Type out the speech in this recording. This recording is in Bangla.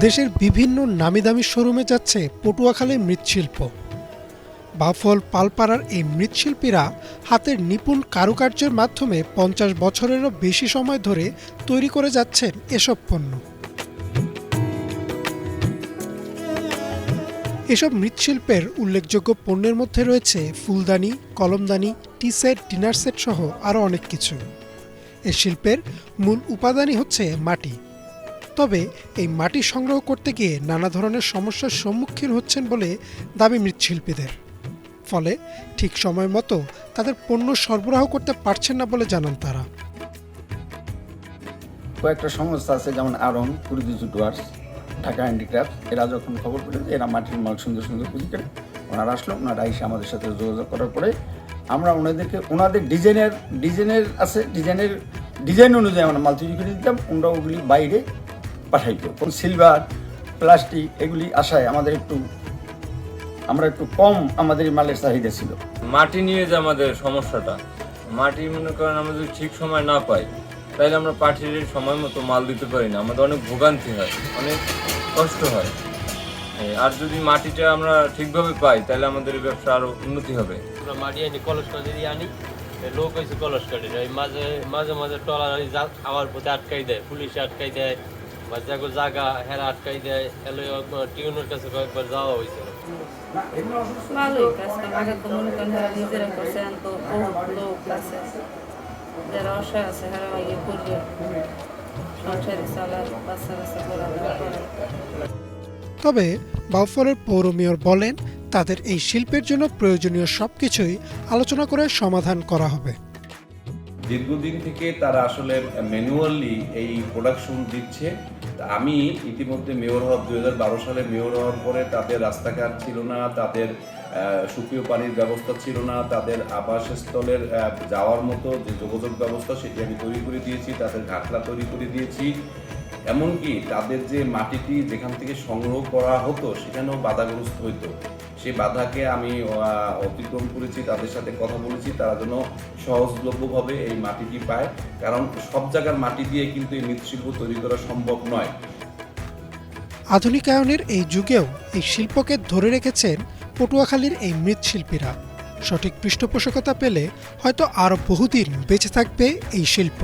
দেশের বিভিন্ন নামিদামি শোরুমে যাচ্ছে পটুয়াখালীর মৃৎশিল্প। বাউফল পালপাড়ার এই মৃৎশিল্পীরা হাতের নিপুণ কারুকার্যের মাধ্যমে ৫০ বছরেরও বেশি সময় ধরে তৈরি করে যাচ্ছেন এসব পণ্য। এসব মৃৎশিল্পের উল্লেখযোগ্য পণ্যের মধ্যে রয়েছে ফুলদানি, কলমদানি, টি সেট, ডিনার সেট সহ আরও অনেক কিছু। এই শিল্পের মূল উপাদানই হচ্ছে মাটি। তবে এই মাটি সংগ্রহ করতে গিয়ে নানা ধরনের সমস্যার সম্মুখীন হচ্ছেন বলে দাবি মৃৎশিল্পীদের। ফলে ঠিক সময় মতো তাদের পণ্য সরবরাহ করতে পারছেন না বলে জানান তারা। কয়েকটা সংস্থা আছে, যেমন আরং, কুড়িদিজু ডুয়ার্স, ঢাকা হ্যান্ডিক্রাফট। এরা যখন খবর পেল যে এরা মাটির মাল সুন্দর সুন্দর পুঁজি করে, ওনারা আসলো। ওনারা এসে আমাদের সাথে যোগাযোগ করার পরে আমরা ওনাদেরকে ওনাদের ডিজাইনের ডিজাইন অনুযায়ী আমরা মাল তৈরি করে দিতাম। ওনারা ওগুলি বাইরে পাঠাইতো। সিলভার, প্লাস্টিক এগুলি আসায় আমরা একটু কম আমাদের মালের চাহিদা ছিল। মাটি নিয়ে যে আমাদের সমস্যাটা, মাটি মনে করেন আমরা যদি ঠিক সময় না পাই তাহলে আমরা পাঠিয়ে সময় মতো মাল দিতে পারি না, আমাদের অনেক ভোগান্তি হয়, অনেক কষ্ট হয়। আর যদি মাটিটা আমরা ঠিকভাবে পাই তাহলে আমাদের ব্যবসা আরো উন্নতি হবে। আমরা মাটি আনি কলস কাটে দিয়ে আনি, লোক হয়েছে কলস কাটে মাঝে মাঝে মাঝে টলার আমার পথে আটকাই দেয়, পুলিশে আটকাই দেয়, বা জায়গা হেরা আটকাই দেয়। টিউনের কাছে কয়েকবার যাওয়া হয়েছে। ভালোই কাজ, আগে তো মনে করেন যারা নিজেরা করছে, তো বহুত লোক আছে যারা অসহায় আছে, যারা ইয়ে করলে সংসারে চালার, বাচ্চা কাচ্চা পড়ালেখা করে। তবে বাউফলের পৌর মেয়র বলেন, তাদের এই শিল্পের জন্য প্রয়োজনীয় সবকিছুই আলোচনা করে সমাধান করা হবে। দীর্ঘদিন থেকে তারা আসলে ম্যানুয়ালি এই প্রোডাকশন দিচ্ছে। আমি ইতিমধ্যে মেয়র হওয়ার 2012 সালে মেয়র হওয়ার পরে তাদের রাস্তাঘাট ছিল না, তাদের সুপেয় পানির ব্যবস্থা ছিল না, তাদের আবাসস্থলের যাওয়ার মতো যে যোগাযোগ ব্যবস্থা সেটি আমি তৈরি করে দিয়েছি, তাদের ঘাটলা তৈরি করে দিয়েছি। এমনকি তাদের যে মাটিটি যেখান থেকে সংগ্রহ করা হতো সেখানেও বাধাগ্রস্ত হইতো। সেই বাধাকে আমি অতিক্রম করেছি, তাদের সাথে কথা বলেছি, তারা যেন সহজলভ্যভাবে এই মাটিটি পায়। কারণ সব জায়গার মাটি দিয়ে কিন্তু এই মৃৎশিল্প তৈরি করা সম্ভব নয়। আধুনিকায়নের এই যুগেও এই শিল্পকে ধরে রেখেছেন পটুয়াখালীর এই মৃৎশিল্পীরা। সঠিক পৃষ্ঠপোষকতা পেলে হয়তো আরও বহুদিন বেঁচে থাকবে এই শিল্প।